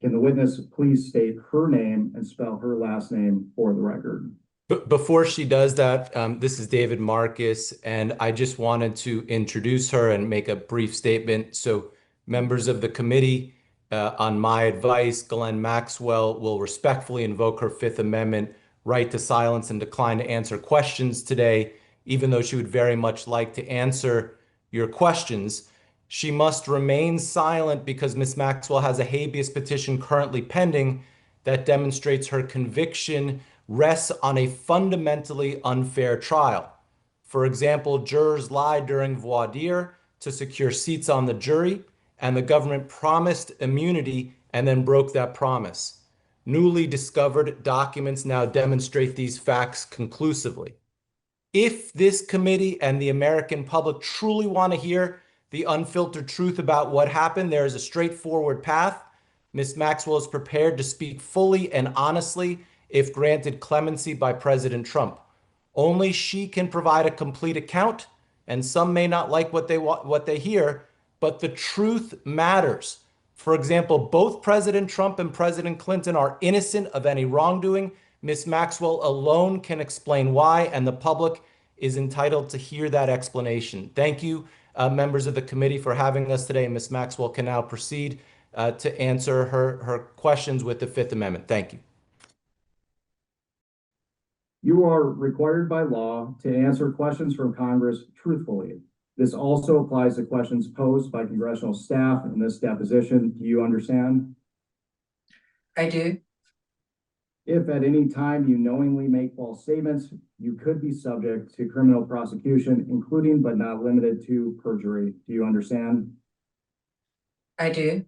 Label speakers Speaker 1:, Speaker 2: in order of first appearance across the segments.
Speaker 1: Can the witness please state her name and spell her last name for the record?
Speaker 2: Before she does that, this is David Marcus, and I just wanted to introduce her and make a brief statement. So members of the committee, on my advice, Ghislaine Maxwell will respectfully invoke her Fifth Amendment right to silence and decline to answer questions today, even though she would very much like to answer your questions. She must remain silent because Ms. Maxwell has a habeas petition currently pending that demonstrates her conviction rests on a fundamentally unfair trial. For example, jurors lied during voir dire to secure seats on the jury, and the government promised immunity and then broke that promise. Newly discovered documents now demonstrate these facts conclusively. If this committee and the American public truly want to hear the unfiltered truth about what happened, there is a straightforward path. Ms. Maxwell is prepared to speak fully and honestly if granted clemency by President Trump. Only she can provide a complete account, and some may not like what they hear, but the truth matters. For example, both President Trump and President Clinton are innocent of any wrongdoing. Ms. Maxwell alone can explain why, and the public is entitled to hear that explanation. Thank you, members of the committee, for having us today. Ms. Maxwell can now proceed to answer her questions with the Fifth Amendment. Thank you.
Speaker 1: You are required by law to answer questions from Congress truthfully. This also applies to questions posed by congressional staff in this deposition. Do you understand?
Speaker 3: I do.
Speaker 1: If at any time you knowingly make false statements, you could be subject to criminal prosecution, including but not limited to perjury. Do you understand?
Speaker 3: I do.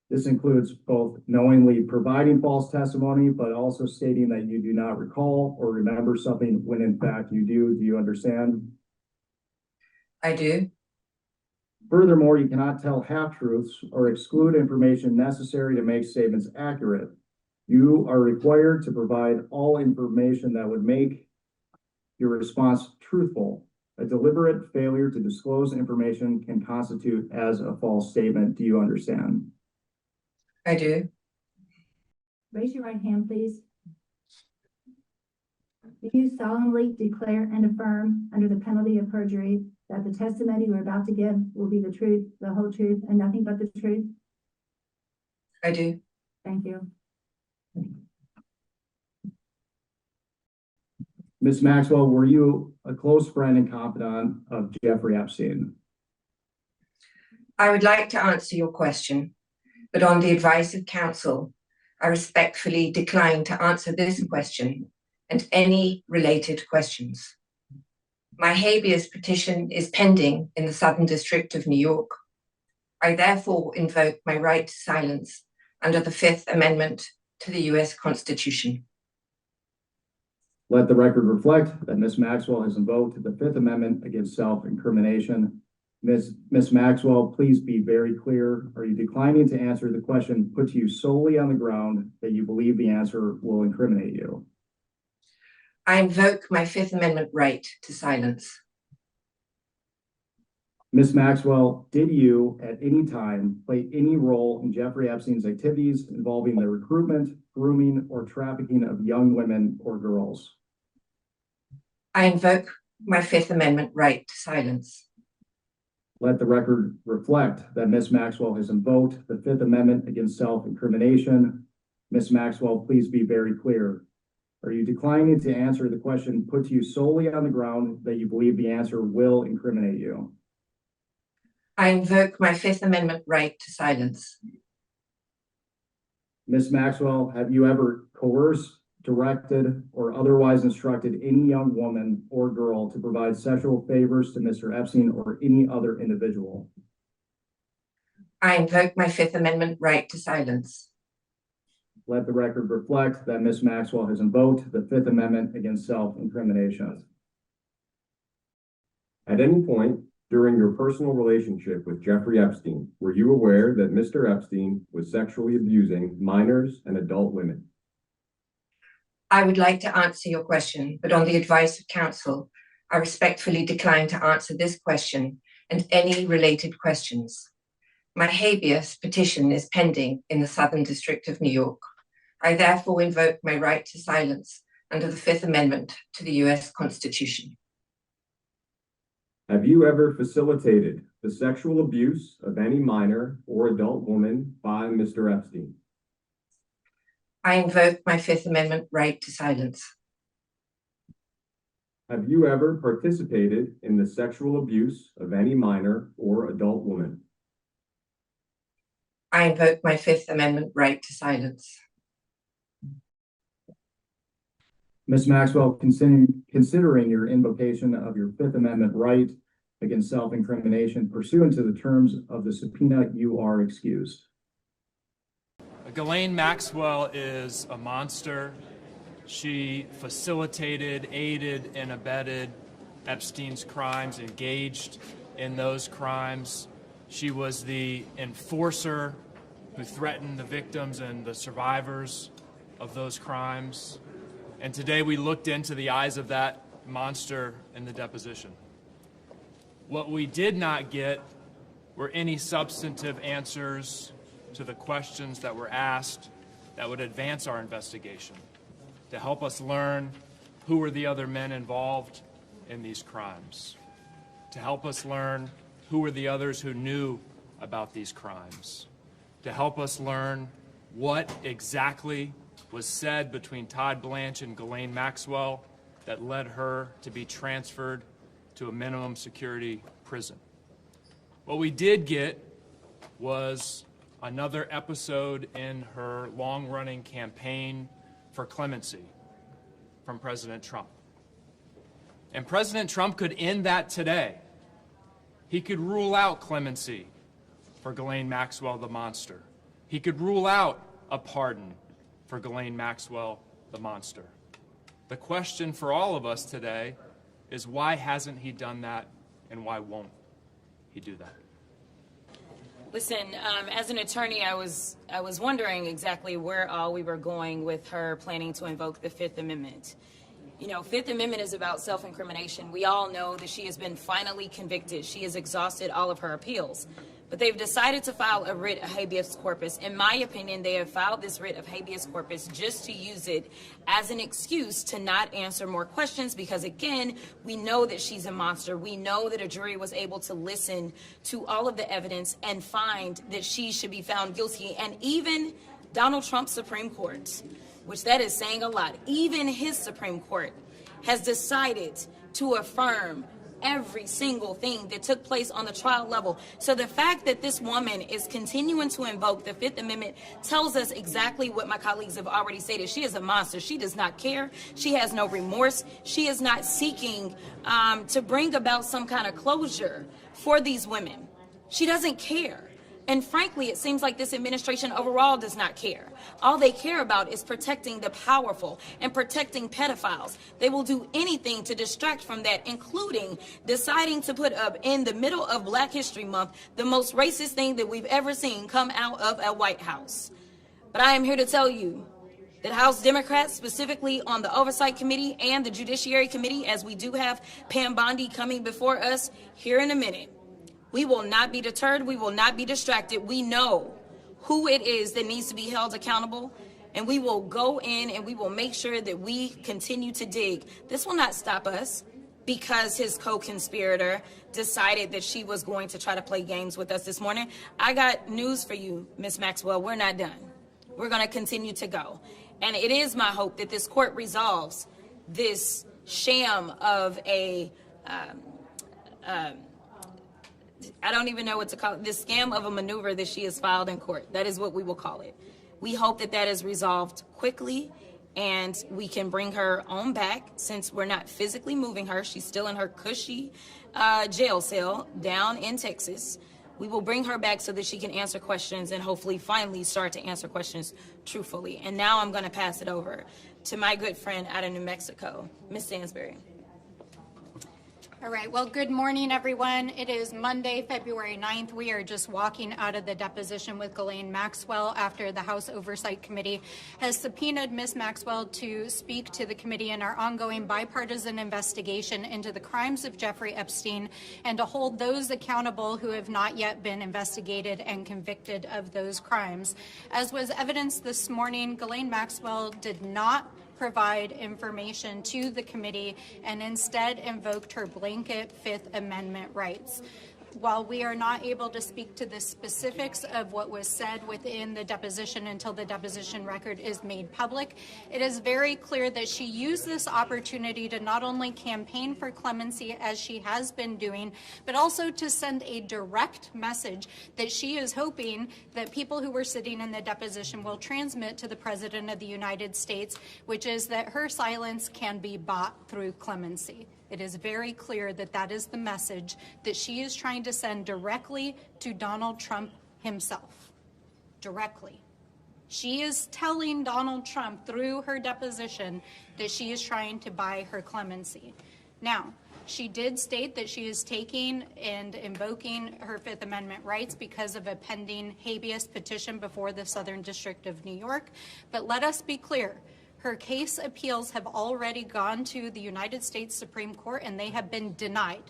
Speaker 1: This includes both knowingly providing false testimony, but also stating that you do not recall or remember something when in fact you do. Do you understand?
Speaker 3: I do.
Speaker 1: Furthermore, you cannot tell half-truths or exclude information necessary to make statements accurate. You are required to provide all information that would make your response truthful. A deliberate failure to disclose information can constitute as a false statement. Do you understand?
Speaker 3: I do.
Speaker 4: Raise your right hand, please. Do you solemnly declare and affirm under the penalty of perjury that the testimony you are about to give will be the truth, the whole truth, and nothing but the truth?
Speaker 3: I do.
Speaker 4: Thank you.
Speaker 1: Ms. Maxwell, were you a close friend and confidant of Jeffrey Epstein?
Speaker 3: I would like to answer your question, but on the advice of counsel, I respectfully decline to answer this question and any related questions. My habeas petition is pending in the Southern District of New York. I therefore invoke my right to silence under the Fifth Amendment to the US Constitution.
Speaker 1: Let the record reflect that Ms. Maxwell has invoked the Fifth Amendment against self-incrimination. Ms. Maxwell, please be very clear. Are you declining to answer the question put to you solely on the ground that you believe the answer will incriminate you?
Speaker 3: I invoke my Fifth Amendment right to silence.
Speaker 1: Ms. Maxwell, did you at any time play any role in Jeffrey Epstein's activities involving the recruitment, grooming, or trafficking of young women or girls?
Speaker 3: I invoke my Fifth Amendment right to silence.
Speaker 1: Let the record reflect that Ms. Maxwell has invoked the Fifth Amendment against self-incrimination. Ms. Maxwell, please be very clear. Are you declining to answer the question put to you solely on the ground that you believe the answer will incriminate you?
Speaker 3: I invoke my Fifth Amendment right to silence.
Speaker 1: Ms. Maxwell, have you ever coerced, directed, or otherwise instructed any young woman or girl to provide sexual favors to Mr. Epstein or any other individual?
Speaker 3: I invoke my Fifth Amendment right to silence.
Speaker 1: Let the record reflect that Ms. Maxwell has invoked the Fifth Amendment against self-incrimination.
Speaker 5: At any point during your personal relationship with Jeffrey Epstein, were you aware that Mr. Epstein was sexually abusing minors and adult women?
Speaker 3: I would like to answer your question, but on the advice of counsel, I respectfully decline to answer this question and any related questions. My habeas petition is pending in the Southern District of New York. I therefore invoke my right to silence under the Fifth Amendment to the US Constitution.
Speaker 5: Have you ever facilitated the sexual abuse of any minor or adult woman by Mr. Epstein?
Speaker 3: I invoke my Fifth Amendment right to silence.
Speaker 5: Have you ever participated in the sexual abuse of any minor or adult woman?
Speaker 3: I invoke my Fifth Amendment right to silence.
Speaker 1: Ms. Maxwell, considering your invocation of your Fifth Amendment right against self-incrimination pursuant to the terms of the subpoena, you are excused.
Speaker 6: Ghislaine Maxwell is a monster. She facilitated, aided, and abetted Epstein's crimes, engaged in those crimes. She was the enforcer who threatened the victims and the survivors of those crimes. And today we looked into the eyes of that monster in the deposition. What we did not get were any substantive answers to the questions that were asked that would advance our investigation, to help us learn who were the other men involved in these crimes, to help us learn who were the others who knew about these crimes, to help us learn what exactly was said between Todd Blanche and Ghislaine Maxwell that led her to be transferred to a minimum security prison. What we did get was another episode in her long-running campaign for clemency from President Trump. And President Trump could end that today. He could rule out clemency for Ghislaine Maxwell, the monster. He could rule out a pardon for Ghislaine Maxwell, the monster. The question for all of us today is, why hasn't he done that, and why won't he do that?
Speaker 7: Listen, as an attorney, I was wondering exactly where all we were going with her planning to invoke the Fifth Amendment. You know, Fifth Amendment is about self-incrimination. We all know that she has been finally convicted. She has exhausted all of her appeals. But they've decided to file a writ of habeas corpus. In my opinion, they have filed this writ of habeas corpus just to use it as an excuse to not answer more questions because, again, we know that she's a monster. We know that a jury was able to listen to all of the evidence and find that she should be found guilty. And even Donald Trump's Supreme Court, which that is saying a lot, even his Supreme Court has decided to affirm every single thing that took place on the trial level. So the fact that this woman is continuing to invoke the Fifth Amendment tells us exactly what my colleagues have already stated. She is a monster. She does not care. She has no remorse. She is not seeking to bring about some kind of closure for these women. She doesn't care. And frankly, it seems like this administration overall does not care. All they care about is protecting the powerful and protecting pedophiles. They will do anything to distract from that, including deciding to put up in the middle of Black History Month the most racist thing that we've ever seen come out of a White House. But I am here to tell you that House Democrats, specifically on the Oversight Committee and the Judiciary Committee, as we do have Pam Bondi coming before us here in a minute, we will not be deterred. We will not be distracted. We know who it is that needs to be held accountable, and we will go in and we will make sure that we continue to dig. This will not stop us because his co-conspirator decided that she was going to try to play games with us this morning. I got news for you, Ms. Maxwell. We're not done. We're going to continue to go. And it is my hope that this court resolves this sham of a I don't even know what to call it, this scam of a maneuver that she has filed in court. That is what we will call it. We hope that that is resolved quickly and we can bring her on back since we're not physically moving her. She's still in her cushy jail cell down in Texas. We will bring her back so that she can answer questions and hopefully finally start to answer questions truthfully. And now I'm going to pass it over to my good friend out of New Mexico, Ms. Stansberry.
Speaker 8: All right, well, good morning, everyone. It is Monday, February 9th. We are just walking out of the deposition with Ghislaine Maxwell after the House Oversight Committee has subpoenaed Ms. Maxwell to speak to the committee in our ongoing bipartisan investigation into the crimes of Jeffrey Epstein and to hold those accountable who have not yet been investigated and convicted of those crimes. As was evidenced this morning, Ghislaine Maxwell did not provide information to the committee and instead invoked her blanket Fifth Amendment rights. While we are not able to speak to the specifics of what was said within the deposition until the deposition record is made public, it is very clear that she used this opportunity to not only campaign for clemency as she has been doing, but also to send a direct message that she is hoping that people who were sitting in the deposition will transmit to the President of the United States, which is that her silence can be bought through clemency. It is very clear that that is the message that she is trying to send directly to Donald Trump himself. Directly. She is telling Donald Trump through her deposition that she is trying to buy her clemency. Now, she did state that she is taking and invoking her Fifth Amendment rights because of a pending habeas petition before the Southern District of New York. But let us be clear. Her case appeals have already gone to the United States Supreme Court and they have been denied.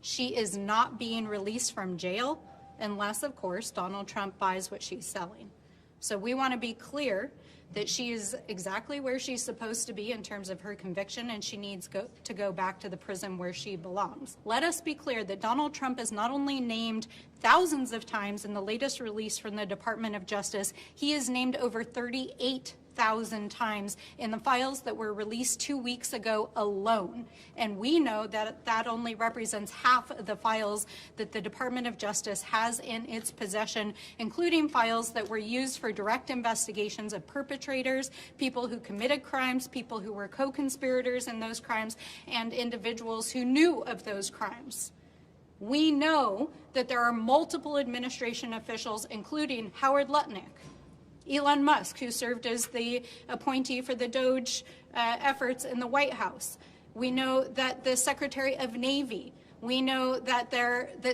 Speaker 8: She is not being released from jail unless, of course, Donald Trump buys what she's selling. So we want to be clear that she is exactly where she's supposed to be in terms of her conviction, and she needs to go back to the prison where she belongs. Let us be clear that Donald Trump is not only named thousands of times in the latest release from the Department of Justice, he is named over 38,000 times in the files that were released 2 weeks ago alone. And we know that that only represents half of the files that the Department of Justice has in its possession, including files that were used for direct investigations of perpetrators, people who committed crimes, people who were co-conspirators in those crimes, and individuals who knew of those crimes. We know that there are multiple administration officials, including Howard Lutnick, Elon Musk, who served as the appointee for the DOJ efforts in the White House. We know that the Secretary of Navy. We know that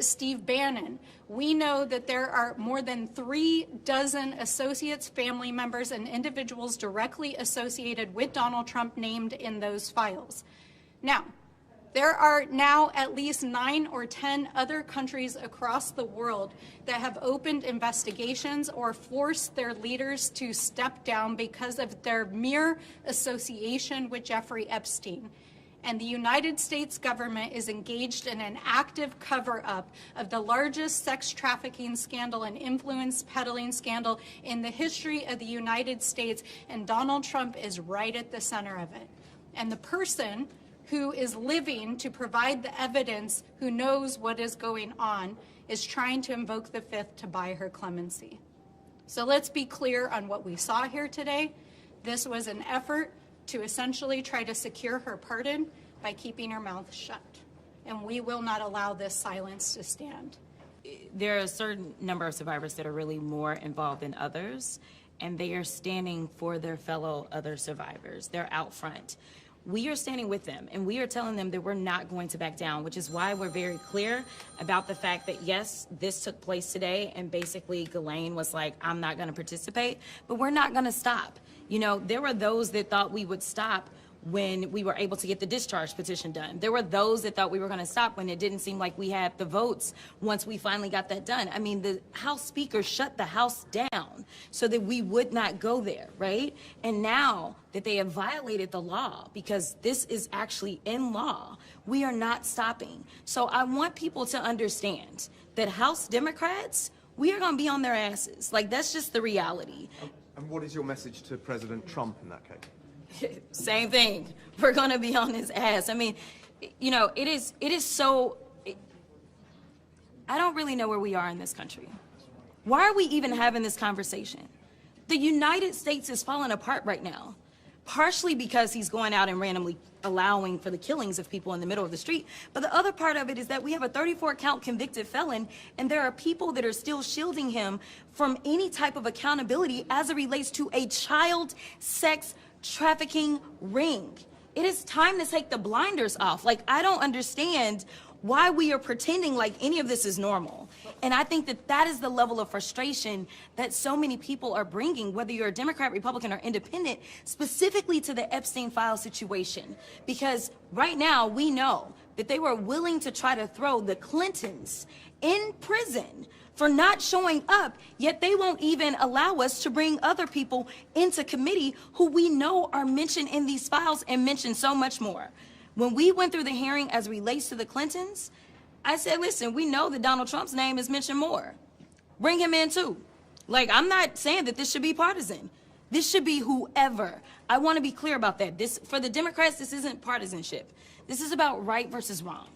Speaker 8: Steve Bannon. We know that there are more than 36 associates, family members, and individuals directly associated with Donald Trump named in those files. Now, there are now at least 9 or 10 other countries across the world that have opened investigations or forced their leaders to step down because of their mere association with Jeffrey Epstein. And the United States government is engaged in an active cover-up of the largest sex trafficking scandal and influence peddling scandal in the history of the United States, and Donald Trump is right at the center of it. And the person who is living to provide the evidence, who knows what is going on, is trying to invoke the Fifth to buy her clemency. So let's be clear on what we saw here today. This was an effort to essentially try to secure her pardon by keeping her mouth shut. And we will not allow this silence to stand.
Speaker 9: There are a certain number of survivors that are really more involved than others, and they are standing for their fellow other survivors. They're out front. We are standing with them, and we are telling them that we're not going to back down, which is why we're very clear about the fact that, yes, this took place today, and basically Ghislaine was like, I'm not going to participate, but we're not going to stop. You know, there were those that thought we would stop when we were able to get the discharge petition done. There were those that thought we were going to stop when it didn't seem like we had the votes once we finally got that done. I mean, the House Speaker shut the House down so that we would not go there, right? And now that they have violated the law, because this is actually in law, we are not stopping. So I want people to understand that House Democrats, we are going to be on their asses. Like, that's just the reality.
Speaker 10: And what is your message to President Trump in that case?
Speaker 9: Same thing. We're going to be on his ass. I mean, you know, it is so, I don't really know where we are in this country. Why are we even having this conversation? The United States is falling apart right now, partially because he's going out and randomly allowing for the killings of people in the middle of the street. But the other part of it is that we have a 34-count convicted felon, and there are people that are still shielding him from any type of accountability as it relates to a child sex trafficking ring. It is time to take the blinders off. Like, I don't understand why we are pretending like any of this is normal. And I think that that is the level of frustration that so many people are bringing, whether you're a Democrat, Republican, or independent, specifically to the Epstein file situation. Because right now we know that they were willing to try to throw the Clintons in prison for not showing up, yet they won't even allow us to bring other people into committee who we know are mentioned in these files and mentioned so much more. When we went through the hearing as relates to the Clintons, I said, listen, we know that Donald Trump's name is mentioned more. Bring him in too. Like, I'm not saying that this should be partisan. This should be whoever. I want to be clear about that. For the Democrats, this isn't partisanship. This is about right versus wrong.